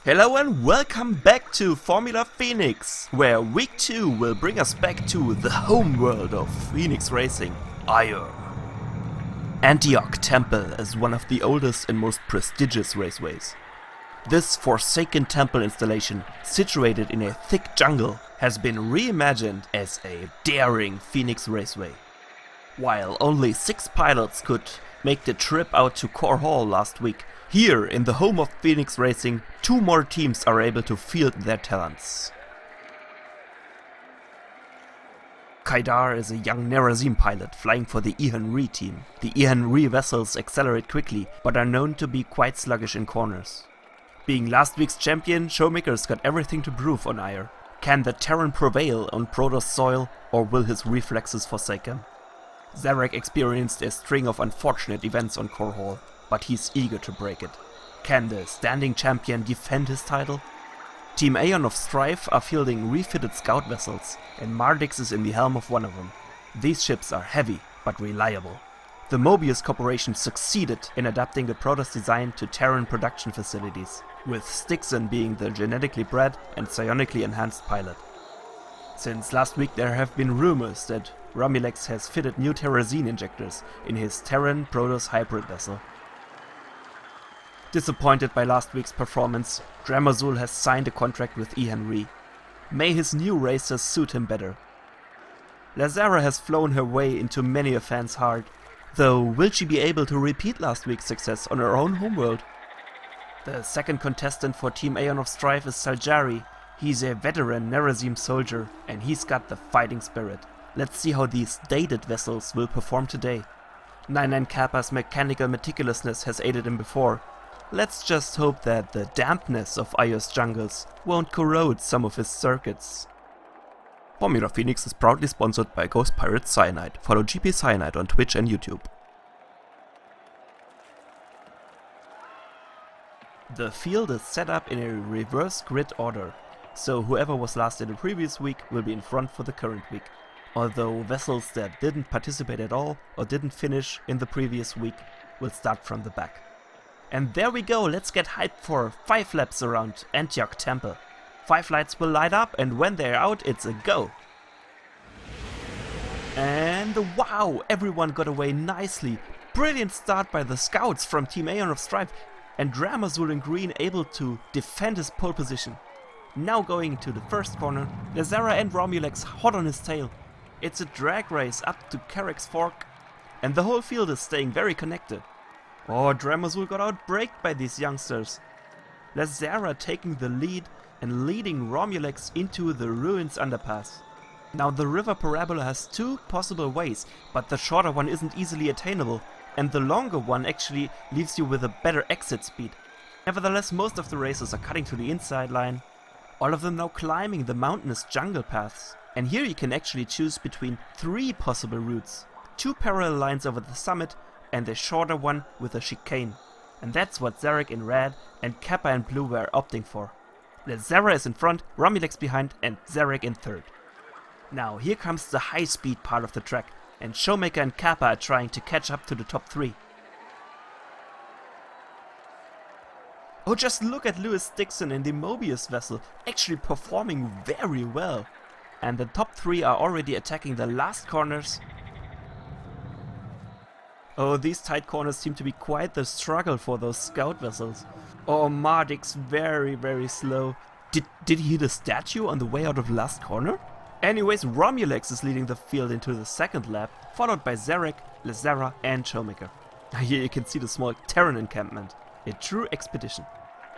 Hello and welcome back to Formula Phoenix, where week 2 will bring us back to the home world of Phoenix Racing, Aiur. Antioch Temple is one of the oldest and most prestigious raceways. This forsaken temple installation, situated in a thick jungle, has been reimagined as a daring Phoenix raceway. While only 6 pilots could make the trip out to Korhal last week, here in the home of Phoenix Racing, 2 more teams are able to field their talents. Kaidar is a young Nerazim pilot flying for the Aiur team. The Aiur vessels accelerate quickly, but are known to be quite sluggish in corners. Being last week's champion, Showmaker's got everything to prove on Aiur. Can the Terran prevail on Protoss soil, or will his reflexes forsake him? Zarek experienced a string of unfortunate events on Korhal, but he's eager to break it. Can the standing champion defend his title? Team Aiur of Strife are fielding refitted scout vessels, and Mardix is in the helm of one of them. These ships are heavy, but reliable. The Mobius Corporation succeeded in adapting the Protoss design to Terran production facilities, with Stixon being the genetically bred and psionically enhanced pilot. Since last week there have been rumors that Romulex has fitted new Terrazine injectors in his Terran Protoss hybrid vessel. Disappointed by last week's performance, Dramazul has signed a contract with Aiur. May his new racers suit him better. Lazara has flown her way into many a fan's heart, though will she be able to repeat last week's success on her own homeworld? The second contestant for Team Aiur of Strife is Saljari. He's a veteran Nerazim soldier, and he's got the fighting spirit. Let's see how these dated vessels will perform today. 99 Kappa's mechanical meticulousness has aided him before. Let's just hope that the dampness of Aiur's jungles won't corrode some of his circuits. Formula Phoenix is proudly sponsored by Ghost Pirate Cyanide. Follow GP Cyanide on Twitch and YouTube. The field is set up in a reverse grid order, so whoever was last in the previous week will be in front for the current week. Although vessels that didn't participate at all or didn't finish in the previous week will start from the back. And there we go, let's get hyped for 5 laps around Antioch Temple. 5 lights will light up, and when they're out, it's a go. And wow, everyone got away nicely. Brilliant start by the scouts from Team Aiur of Strife, and Dramazul in green able to defend his pole position. Now going into the first corner, Lazara and Romulex hot on his tail. It's a drag race up to Carrick's Fork, and the whole field is staying very connected. Oh, Dramazul got outbraked by these youngsters. Lazara taking the lead and leading Romulex into the Ruins underpass. Now the river parabola has 2 possible ways, but the shorter one isn't easily attainable, and the longer one actually leaves you with a better exit speed. Nevertheless, most of the racers are cutting to the inside line, all of them now climbing the mountainous jungle paths. And here you can actually choose between 3 possible routes. 2 parallel lines over the summit, and a shorter one with a chicane. And that's what Zarek in red and Kappa in blue were opting for. Lazara is in front, Romulex behind, and Zarek in third. Now here comes the high speed part of the track, and Showmaker and Kappa are trying to catch up to the top 3. Oh, just look at Lewis Dixon in the Mobius vessel, actually performing very well. And the top 3 are already attacking the last corners. Oh, these tight corners seem to be quite the struggle for those scout vessels. Oh, Mardix very slow. Did he hit a statue on the way out of the last corner? Anyways, Romulex is leading the field into the second lap, followed by Zarek, Lazara and Showmaker. Here you can see the small Terran encampment. A true expedition.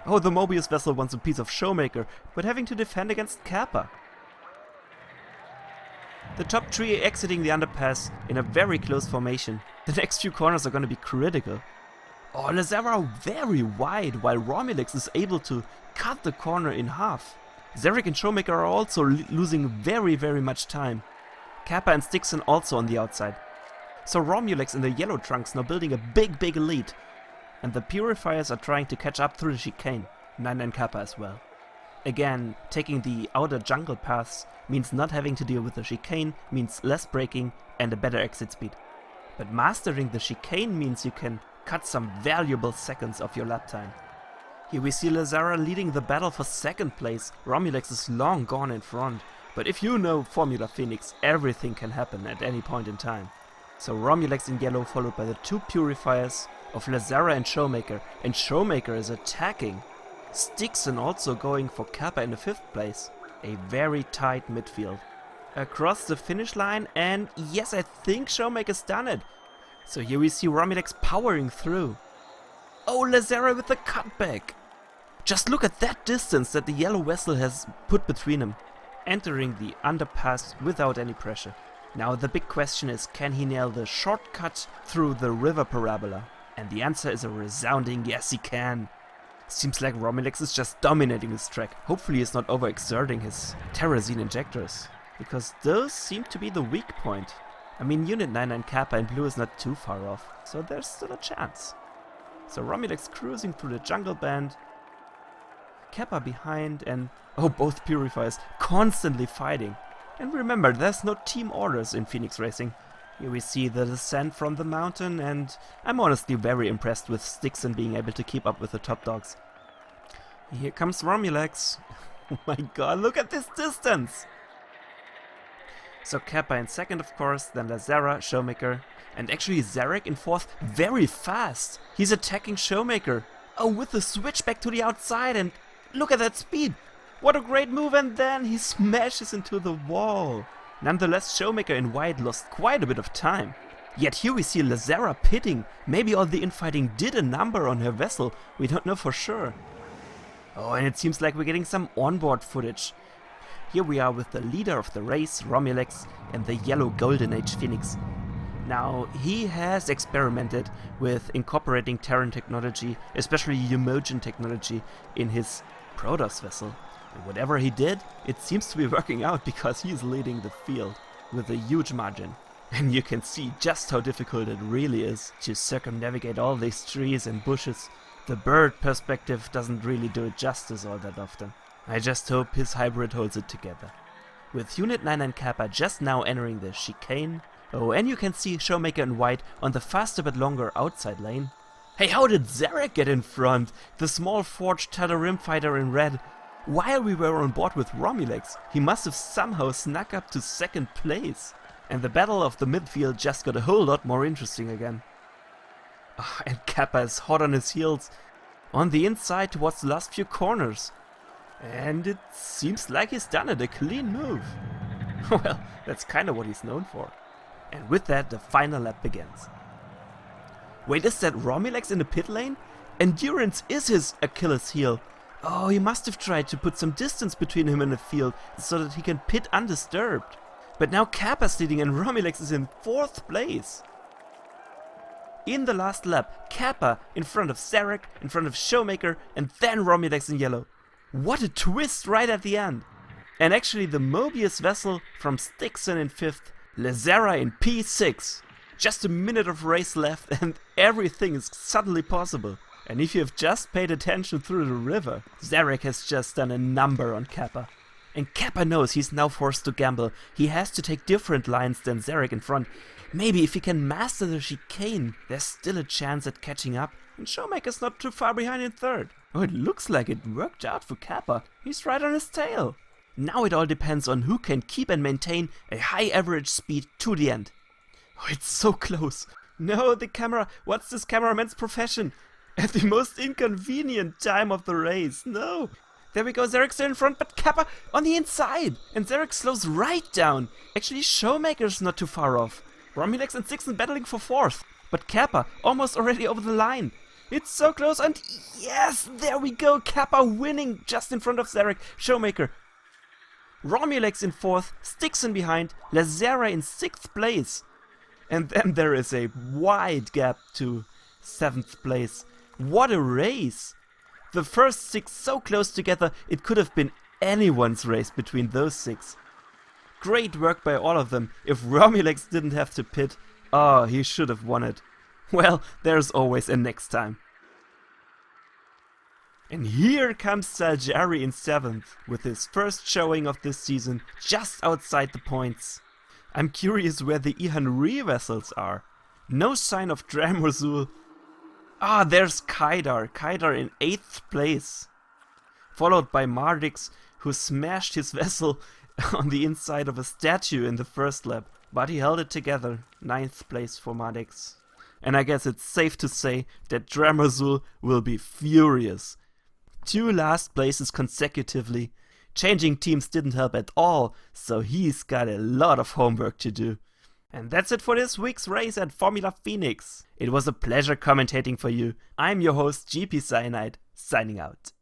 Oh, the Mobius vessel wants a piece of Showmaker, but having to defend against Kappa. The top 3 exiting the underpass in a very close formation. The next few corners are going to be critical. Oh, Lazara very wide, while Romulex is able to cut the corner in half. Zarek and Showmaker are also losing very much time. Kappa and Stixon also on the outside. So Romulex in the yellow trunks now building a big lead. And the Purifiers are trying to catch up through the chicane. 99 Kappa as well. Again, taking the outer jungle paths means not having to deal with the chicane, means less braking and a better exit speed. But mastering the chicane means you can cut some valuable seconds of your lap time. Here we see Lazara leading the battle for second place. Romulex is long gone in front. But if you know Formula Phoenix, everything can happen at any point in time. So Romulex in yellow, followed by the two purifiers of Lazara and Showmaker. And Showmaker is attacking. Stixon also going for Kappa in the 5th place. A very tight midfield. Across the finish line, and yes, I think Showmaker's done it. So here we see Romulex powering through. Oh, Lazara with the cutback! Just look at that distance that the yellow vessel has put between them. Entering the underpass without any pressure. Now the big question is, can he nail the shortcut through the river parabola? And the answer is a resounding yes, he can. Seems like Romulex is just dominating this track. Hopefully he's not overexerting his Terrazine injectors, because those seem to be the weak point. I mean, Unit 99 Kappa in blue is not too far off, so there's still a chance. So Romulex cruising through the jungle band. Kappa behind, and oh, both purifiers constantly fighting. And remember, there's no team orders in Phoenix Racing. Here we see the descent from the mountain, and I'm honestly very impressed with Stixon being able to keep up with the top dogs. Here comes Romulex. Oh my god, look at this distance! So Kappa in 2nd, of course, then Lazara, Showmaker, and actually Zarek in 4th, very fast! He's attacking Showmaker! Oh, with the switch back to the outside, and look at that speed! What a great move, and then he smashes into the wall! Nonetheless, Showmaker in white lost quite a bit of time. Yet here we see Lazara pitting. Maybe all the infighting did a number on her vessel, we don't know for sure. Oh, and it seems like we're getting some onboard footage. Here we are with the leader of the race, Romulex, and the yellow Golden Age Phoenix. Now, he has experimented with incorporating Terran technology, especially Umogen technology, in his Protoss vessel. And whatever he did, it seems to be working out, because he's leading the field with a huge margin. And you can see just how difficult it really is to circumnavigate all these trees and bushes. The bird perspective doesn't really do it justice all that often. I just hope his hybrid holds it together. With Unit 99 Kappa just now entering the chicane. Oh, and you can see Showmaker in white on the faster but longer outside lane. Hey, how did Zarek get in front? The small forged Tadarim fighter in red. While we were on board with Romulex, he must have somehow snuck up to 2nd place. And the battle of the midfield just got a whole lot more interesting again. Oh, and Kappa is hot on his heels, on the inside towards the last few corners. And it seems like he's done it, a clean move. Well, that's kind of what he's known for. And with that, the final lap begins. Wait, is that Romulex in the pit lane? Endurance is his Achilles heel. Oh, he must have tried to put some distance between him and the field so that he can pit undisturbed. But now Kappa's leading and Romulex is in 4th place. In the last lap, Kappa in front of Zarek, in front of Showmaker, and then Romulex in yellow. What a twist right at the end! And actually the Mobius vessel from Stixon in 5th, Lazara in P6. Just a minute of race left and everything is suddenly possible. And if you have just paid attention through the river, Zarek has just done a number on Kappa. And Kappa knows he's now forced to gamble. He has to take different lines than Zarek in front. Maybe if he can master the chicane, there's still a chance at catching up. And Showmaker's not too far behind in 3rd. Oh, it looks like it worked out for Kappa. He's right on his tail. Now it all depends on who can keep and maintain a high average speed to the end. Oh, it's so close. No, the camera. What's this cameraman's profession? At the most inconvenient time of the race. No. There we go, Zarek's still in front, but Kappa on the inside. And Zarek slows right down. Actually, Showmaker's not too far off. Romulex and Stixon battling for 4th. But Kappa almost already over the line. It's so close, and yes, there we go. Kappa winning just in front of Zarek. Showmaker. Romulex in 4th, Stixon behind, Lazara in 6th place. And then there is a wide gap to 7th place. What a race! The first 6 so close together, it could have been anyone's race between those 6. Great work by all of them. If Romulex didn't have to pit, oh, he should have won it. Well, there's always a next time. And here comes Saljari in 7th, with his first showing of this season, just outside the points. I'm curious where the Ihan Re vessels are. No sign of Dramozul. Ah, there's Kaidar. Kaidar in 8th place. Followed by Mardix, who smashed his vessel on the inside of a statue in the first lap. But he held it together. 9th place for Mardix. And I guess it's safe to say that Dramazul will be furious. 2 last places consecutively. Changing teams didn't help at all, so he's got a lot of homework to do. And that's it for this week's race at Formula Phoenix. It was a pleasure commentating for you. I'm your host GP Cyanide, signing out.